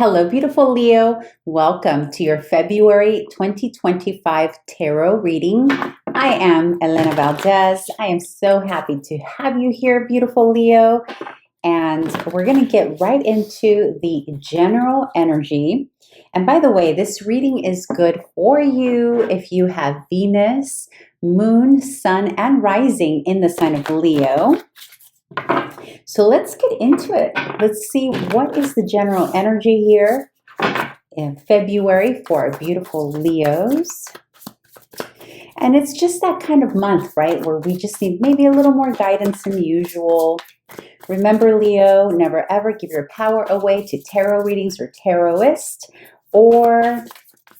Hello, beautiful Leo. Welcome to your February 2025 tarot reading. I am Elena Valdez. I am so happy to have you here, beautiful Leo. And we're going to get right into the general energy. And by the way, this reading is good for you if you have Venus, Moon, Sun, and Rising in the sign of Leo. So let's get into it. Let's see what is the general energy here in February for our beautiful Leos. And it's just that kind of month, right, where we just need maybe a little more guidance than usual. Remember, Leo, never ever give your power away to tarot readings or tarotists or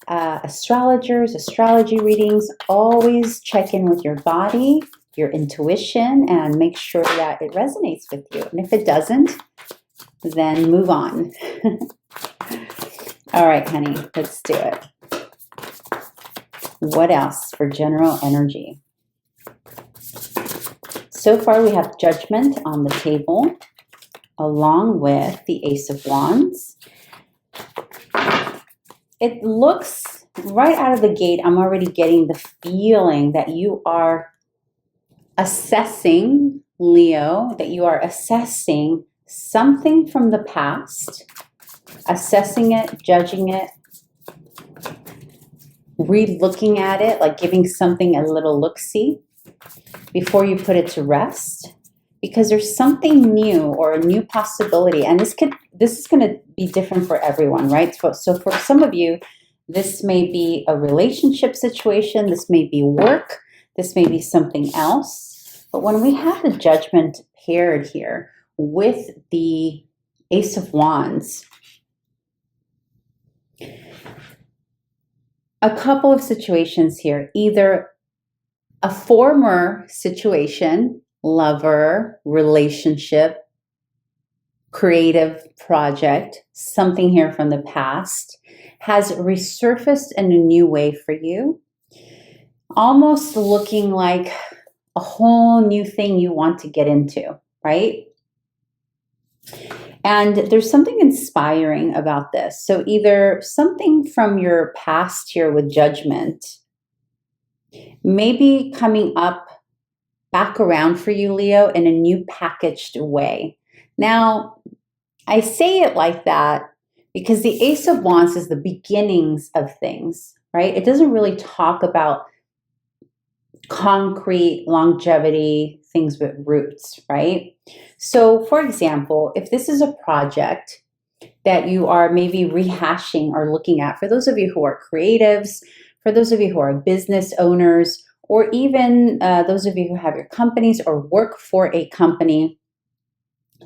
astrologers, astrology readings. Always check in with your body, your intuition, and make sure that it resonates with you. And if it doesn't, then move on. All right, honey, let's do it. What else for general energy? So far, we have Judgment on the table, along with the Ace of Wands. It looks right out of the gate, I'm already getting the feeling that you are assessing, Leo, that you are assessing something from the past, assessing it, judging it, re-looking at it, like giving something a little look-see before you put it to rest, because there's something new or a new possibility. And this is going to be different for everyone, right? So for some of you, this may be a relationship situation, this may be work, this may be something else. But when we have the Judgment paired here with the Ace of Wands, a couple of situations here, either a former situation, lover, relationship, creative project, something here from the past has resurfaced in a new way for you, almost looking like a whole new thing you want to get into, right? And there's something inspiring about this. So either something from your past here with Judgment, maybe coming up back around for you, Leo, in a new packaged way. Now, I say it like that because the Ace of Wands is the beginnings of things, right? It doesn't really talk about concrete longevity, things with roots, right? So, for example, if this is a project that you are maybe rehashing or looking at, for those of you who are creatives, for those of you who are business owners, or even those of you who have your companies or work for a company,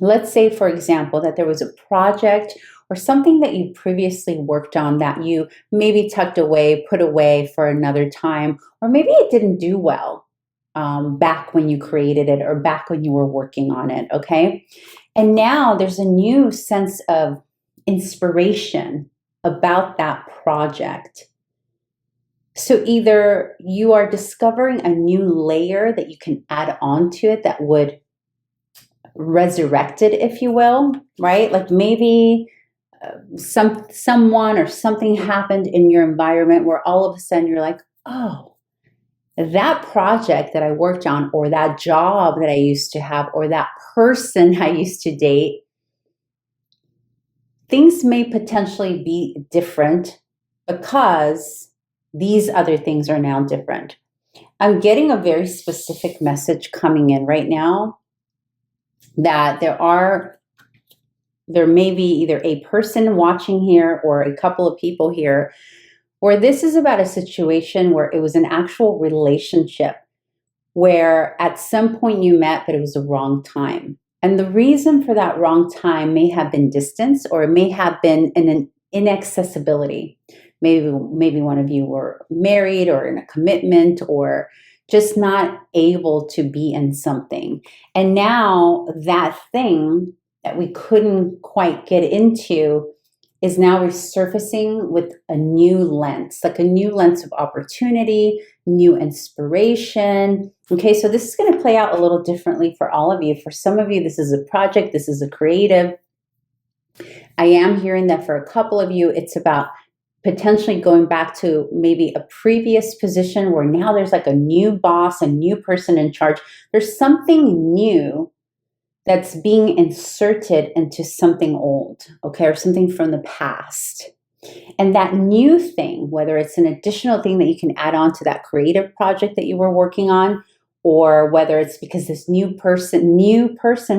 let's say, for example, that there was a project or something that you previously worked on that you maybe tucked away, put away for another time, or maybe it didn't do well back when you created it or back when you were working on it, okay? And now there's a new sense of inspiration about that project. So either you are discovering a new layer that you can add on to it that would resurrect it, if you will, right? Like maybe someone or something happened in your environment where all of a sudden you're like, oh, that project that I worked on, or that job that I used to have, or that person I used to date, things may potentially be different because these other things are now different. I'm getting a very specific message coming in right now that there may be either a person watching here or a couple of people here where this is about a situation where it was an actual relationship where at some point you met, but it was the wrong time. And the reason for that wrong time may have been distance, or it may have been an inaccessibility. Maybe one of you were married or in a commitment or just not able to be in something. And now that thing that we couldn't quite get into is now resurfacing with a new lens, like a new lens of opportunity, new inspiration. Okay, so this is going to play out a little differently for all of you. For some of you, this is a project, this is a creative. I am hearing that for a couple of you, it's about potentially going back to maybe a previous position where now there's like a new boss, a new person in charge. There's something new that's being inserted into something old, okay, or something from the past. And that new thing, whether it's an additional thing that you can add on to that creative project that you were working on, or whether it's because this new person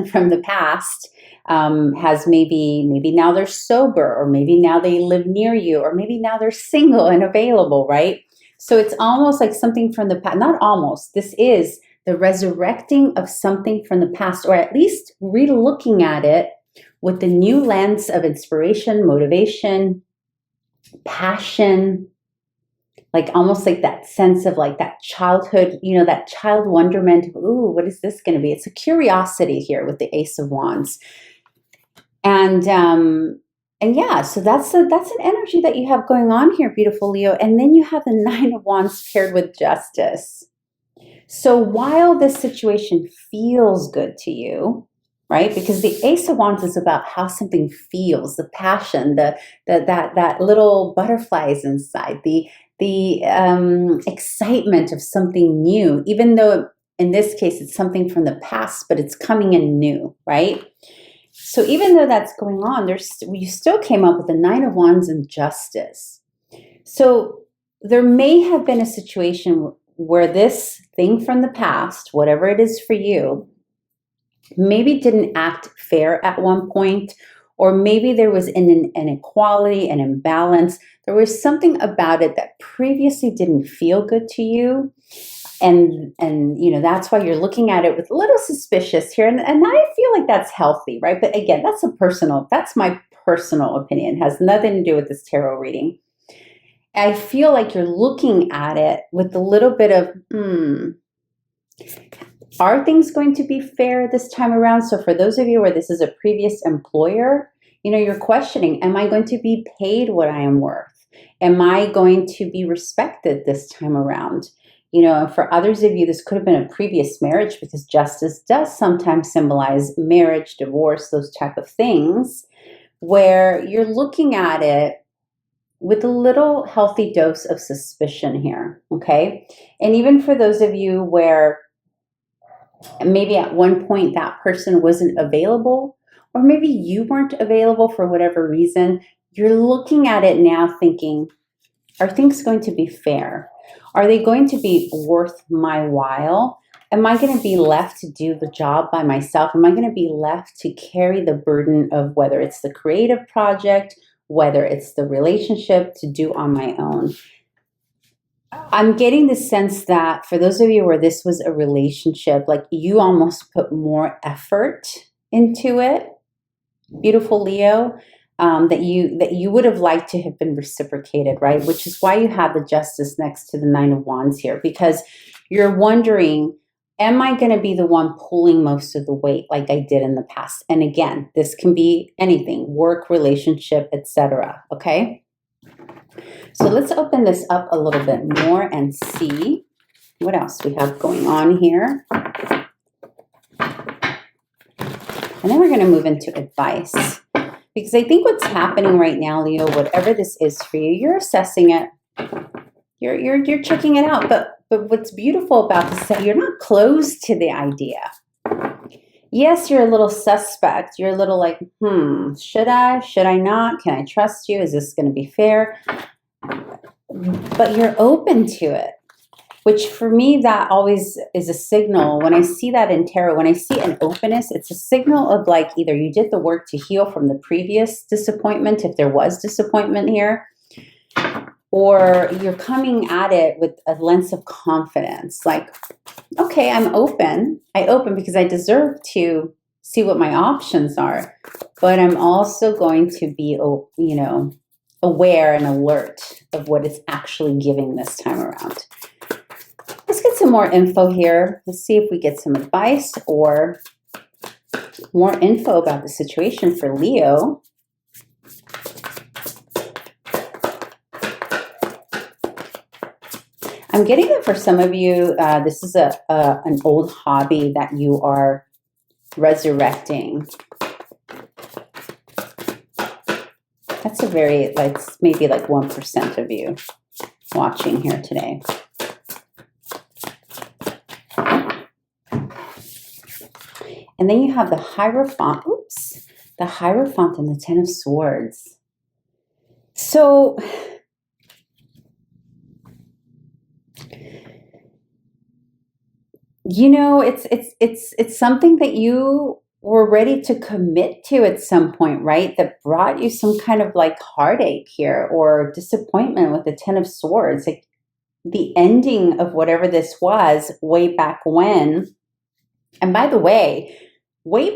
from the past has maybe now they're sober, or maybe now they live near you, or maybe now they're single and available, right? So it's almost like something from the past, not almost, this is the resurrecting of something from the past, or at least re-looking at it with the new lens of inspiration, motivation, passion, like almost like that sense of like that childhood, you know, that child wonderment. Ooh, what is this going to be? It's a curiosity here with the Ace of Wands. And yeah, so that's an energy that you have going on here, beautiful Leo. And then you have the Nine of Wands paired with Justice. So while this situation feels good to you, right? Because the Ace of Wands is about how something feels, the passion, that little butterflies inside, the excitement of something new, even though in this case it's something from the past, but it's coming in new, right? So even though that's going on, you still came up with the Nine of Wands and Justice. So there may have been a situation where this thing from the past, whatever it is for you, maybe didn't act fair at one point, or maybe there was an inequality, an imbalance. There was something about it that previously didn't feel good to you. And you know, that's why you're looking at it with a little suspicious here. And I feel like that's healthy, right? But again, that's my personal opinion. It has nothing to do with this tarot reading. I feel like you're looking at it with a little bit of, are things going to be fair this time around? So for those of you where this is a previous employer, you know, you're questioning, am I going to be paid what I am worth? Am I going to be respected this time around? You know, for others of you, this could have been a previous marriage, because justice does sometimes symbolize marriage, divorce, those type of things, where you're looking at it with a little healthy dose of suspicion here, okay? And even for those of you where maybe at one point that person wasn't available, or maybe you weren't available for whatever reason, you're looking at it now thinking, are things going to be fair? Are they going to be worth my while? Am I going to be left to do the job by myself? Am I going to be left to carry the burden of whether it's the creative project, whether it's the relationship, to do on my own? I'm getting the sense that for those of you where this was a relationship, like you almost put more effort into it, beautiful Leo, that you would have liked to have been reciprocated, right? Which is why you have the Justice next to the Nine of Wands here, because you're wondering, am I going to be the one pulling most of the weight like I did in the past? And again, this can be anything, work, relationship, etc. Okay? So let's open this up a little bit more and see what else we have going on here. And then we're going to move into advice. Because I think what's happening right now, Leo, whatever this is for you, you're assessing it. You're checking it out. But what's beautiful about this is that you're not closed to the idea. Yes, you're a little suspect. You're a little like, should I not? Can I trust you? Is this going to be fair? But you're open to it, which for me, that always is a signal. When I see that in tarot, when I see an openness, it's a signal of like either you did the work to heal from the previous disappointment, if there was disappointment here, or you're coming at it with a lens of confidence. Like, okay, I'm open. I open because I deserve to see what my options are, but I'm also going to be, you know, aware and alert of what it's actually giving this time around. Let's get some more info here. Let's see if we get some advice or more info about the situation for Leo. I'm getting that for some of you, this is an old hobby that you are resurrecting. That's a very, like, maybe like 1% of you watching here today. And then you have the Hierophant, the Hierophant and the Ten of Swords. So, you know, it's something that you were ready to commit to at some point, right? That brought you some kind of like heartache here or disappointment with the Ten of Swords, like the ending of whatever this was way back when. And by the way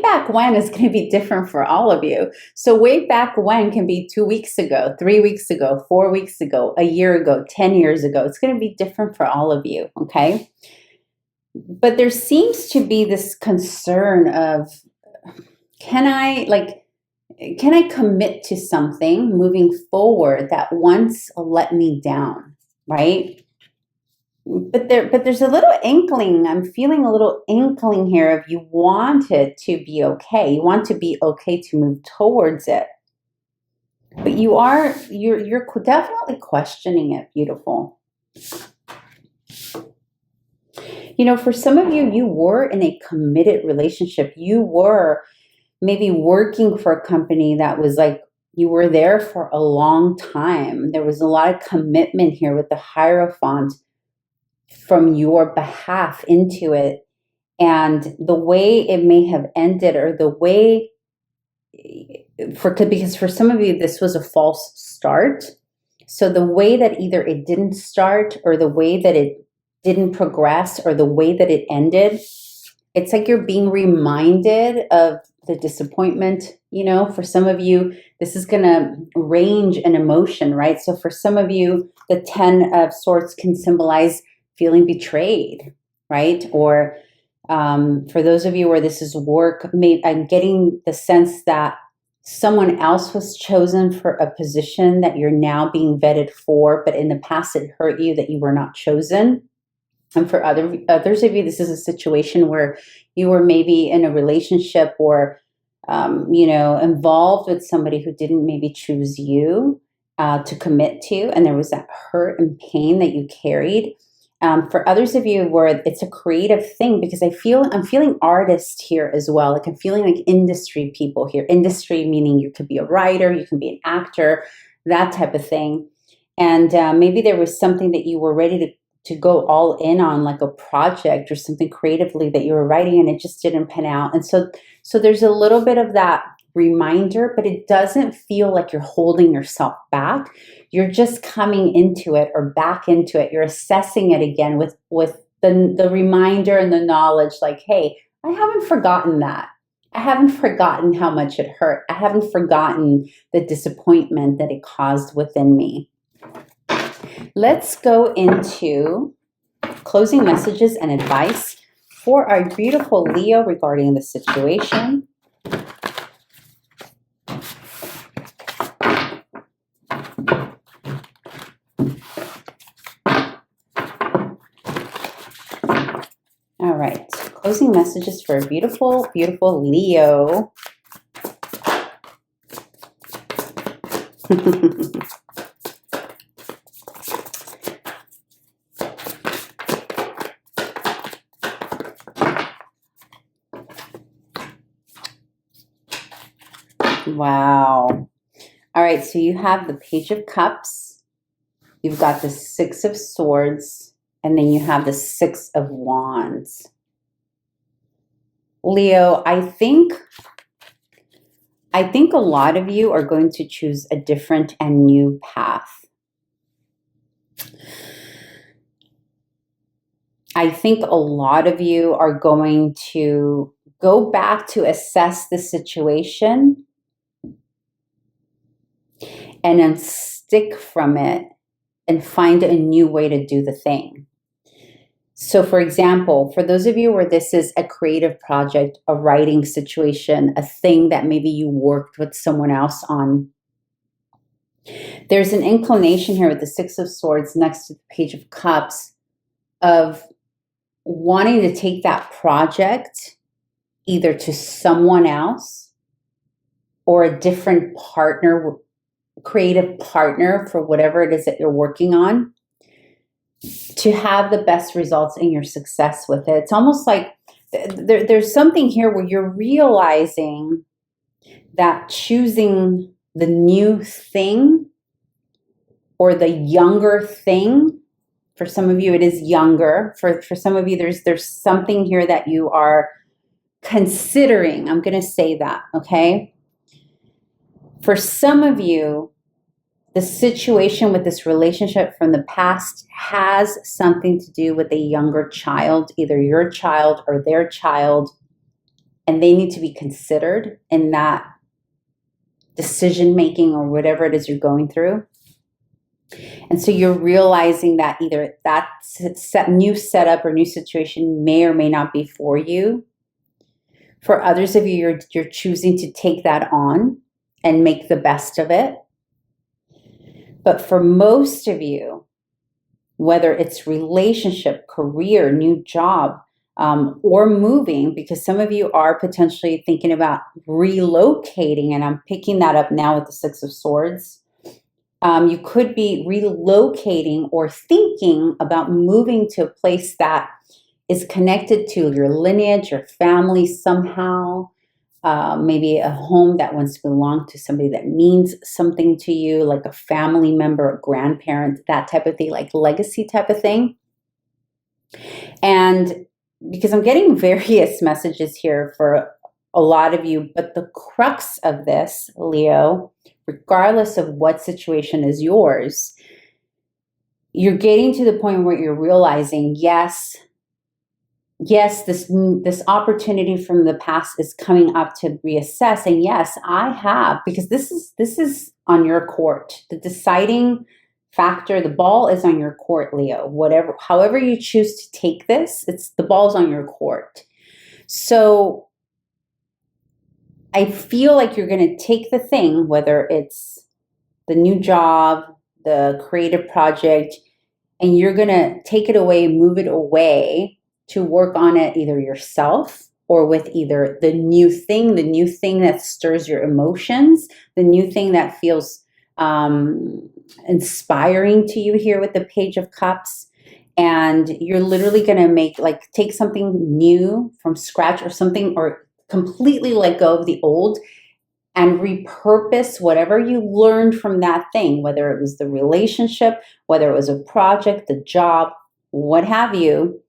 back when is going to be different for all of you. So way back when can be 2 weeks ago, 3 weeks ago, 4 weeks ago, a year ago, 10 years ago. It's going to be different for all of you, okay? But there seems to be this concern of, can I commit to something moving forward that once let me down, right? But there's a little inkling. I'm feeling a little inkling here of you want it to be okay. You want to be okay to move towards it. But you're definitely questioning it, beautiful. You know, for some of you, you were in a committed relationship. You were maybe working for a company that was like, you were there for a long time. There was a lot of commitment here with the Hierophant from your behalf into it. And the way it may have ended, or the way, because for some of you, this was a false start. So the way that either it didn't start, or the way that it didn't progress, or the way that it ended, it's like you're being reminded of the disappointment. You know, for some of you, this is going to range an emotion, right? So for some of you, the Ten of Swords can symbolize feeling betrayed, right? Or for those of you where this is work, I'm getting the sense that someone else was chosen for a position that you're now being vetted for, but in the past it hurt you that you were not chosen. And for others of you, this is a situation where you were maybe in a relationship or, you know, involved with somebody who didn't maybe choose you to commit to, and there was that hurt and pain that you carried. For others of you where it's a creative thing, because I'm feeling artist here as well. Like I'm feeling like industry people here. Industry meaning you could be a writer, you can be an actor, that type of thing. And maybe there was something that you were ready to go all in on, like a project or something creatively that you were writing, and it just didn't pan out. And so there's a little bit of that reminder, but it doesn't feel like you're holding yourself back. You're just coming into it or back into it. You're assessing it again with the reminder and the knowledge, like, hey, I haven't forgotten that. I haven't forgotten how much it hurt. I haven't forgotten the disappointment that it caused within me. Let's go into closing messages and advice for our beautiful Leo regarding the situation. All right, closing messages for a beautiful, beautiful Leo. Wow. All right, so you have the Page of Cups, you've got the Six of Swords, and then you have the Six of Wands. Leo, I think a lot of you are going to choose a different and new path. I think a lot of you are going to go back to assess the situation and then stick from it and find a new way to do the thing. So for example, for those of you where this is a creative project, a writing situation, a thing that maybe you worked with someone else on, there's an inclination here with the Six of Swords next to the Page of Cups of wanting to take that project either to someone else or a different partner creative partner for whatever it is that you're working on to have the best results in your success with it. It's almost like there's something here where you're realizing that choosing the new thing or the younger thing, for some of you it is younger, for some of you there's something here that you are considering. I'm going to say that, okay? For some of you, the situation with this relationship from the past has something to do with a younger child, either your child or their child, and they need to be considered in that decision making or whatever it is you're going through. And so you're realizing that either that new setup or new situation may or may not be for you. For others of you, you're choosing to take that on and make the best of it. But for most of you, whether it's relationship, career, new job, or moving, because some of you are potentially thinking about relocating, and I'm picking that up now with the Six of Swords. You could be relocating or thinking about moving to a place that is connected to your lineage, your family somehow. Maybe a home that once belonged to somebody that means something to you, like a family member, a grandparent, that type of thing, like legacy type of thing. And because I'm getting various messages here for a lot of you, but the crux of this, Leo, regardless of what situation is yours, you're getting to the point where you're realizing, yes, this opportunity from the past is coming up to reassess. And yes, I have, because this is on your court. The deciding factor, the ball is on your court, Leo. However you choose to take this, the ball's on your court. So I feel like you're going to take the thing, whether it's the new job, the creative project, and you're going to take it away, move it away to work on it either yourself or with either the new thing that stirs your emotions, the new thing that feels inspiring to you here with the Page of Cups. And you're literally going to take something new from scratch or something, or completely let go of the old and repurpose whatever you learned from that thing, whether it was the relationship, whether it was a project, the job, what have you.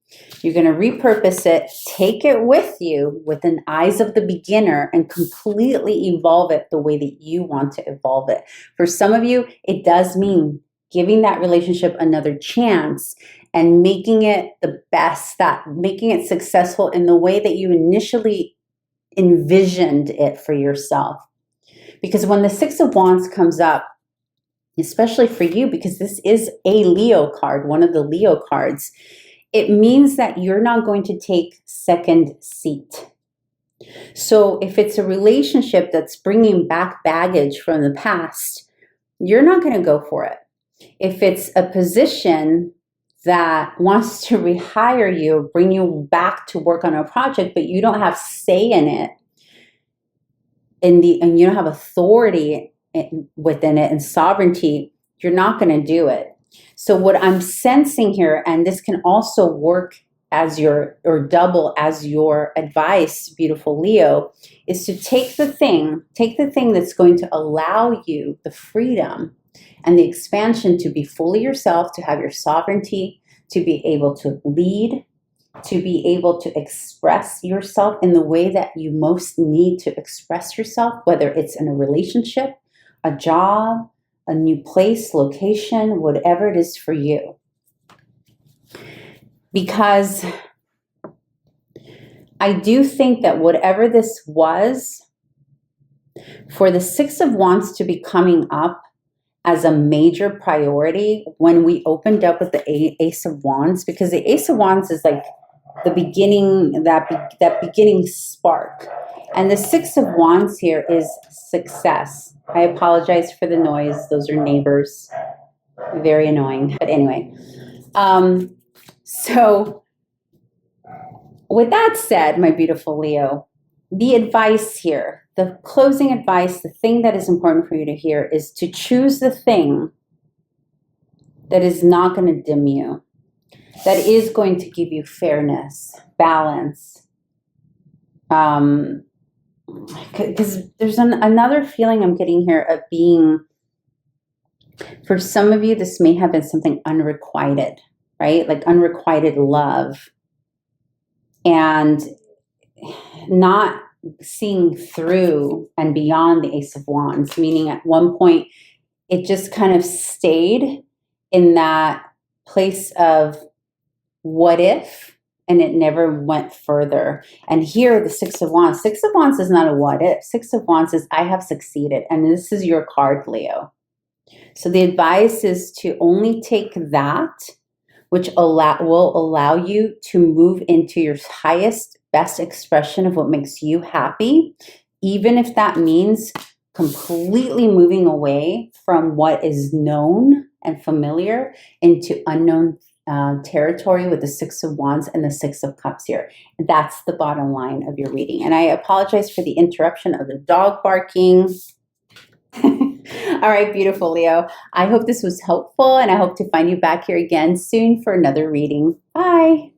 You're going to repurpose it, take it with you with an eyes of the beginner, and completely evolve it the way that you want to evolve it. For some of you, it does mean giving that relationship another chance and making it the best, making it successful in the way that you initially envisioned it for yourself. Because when the Six of Wands comes up, especially for you, because this is a Leo card, one of the Leo cards, it means that you're not going to take second seat. So if it's a relationship that's bringing back baggage from the past, you're not going to go for it. If it's a position that wants to rehire you, bring you back to work on a project, but you don't have say in it, and you don't have authority within it and sovereignty, you're not going to do it. So what I'm sensing here, and this can also work as double as your advice, beautiful Leo, is to take the thing that's going to allow you the freedom and the expansion to be fully yourself, to have your sovereignty, to be able to lead, to be able to express yourself in the way that you most need to express yourself, whether it's in a relationship, a job, a new place, location, whatever it is for you. Because I do think that whatever this was, for the Six of Wands to be coming up as a major priority when we opened up with the Ace of Wands, because the Ace of Wands is like the beginning, that beginning spark. And the Six of Wands here is success. I apologize for the noise. Those are neighbors. Very annoying. But anyway, so with that said, my beautiful Leo, the advice here the closing advice, the thing that is important for you to hear is to choose the thing that is not going to dim you, that is going to give you fairness, balance. Because there's another feeling I'm getting here of being, for some of you, this may have been something unrequited, right? Like unrequited love. And not seeing through and beyond the Ace of Wands, meaning at one point it just kind of stayed in that place of what if, and it never went further. And here, the Six of Wands. Six of Wands is not a what if. Six of Wands is I have succeeded. And this is your card, Leo. So the advice is to only take that which will allow you to move into your highest, best expression of what makes you happy, even if that means completely moving away from what is known and familiar into unknown territory with the Six of Wands and the Six of Cups here. That's the bottom line of your reading. And I apologize for the interruption of the dog barking. All right, beautiful Leo. I hope this was helpful, and I hope to find you back here again soon for another reading. Bye.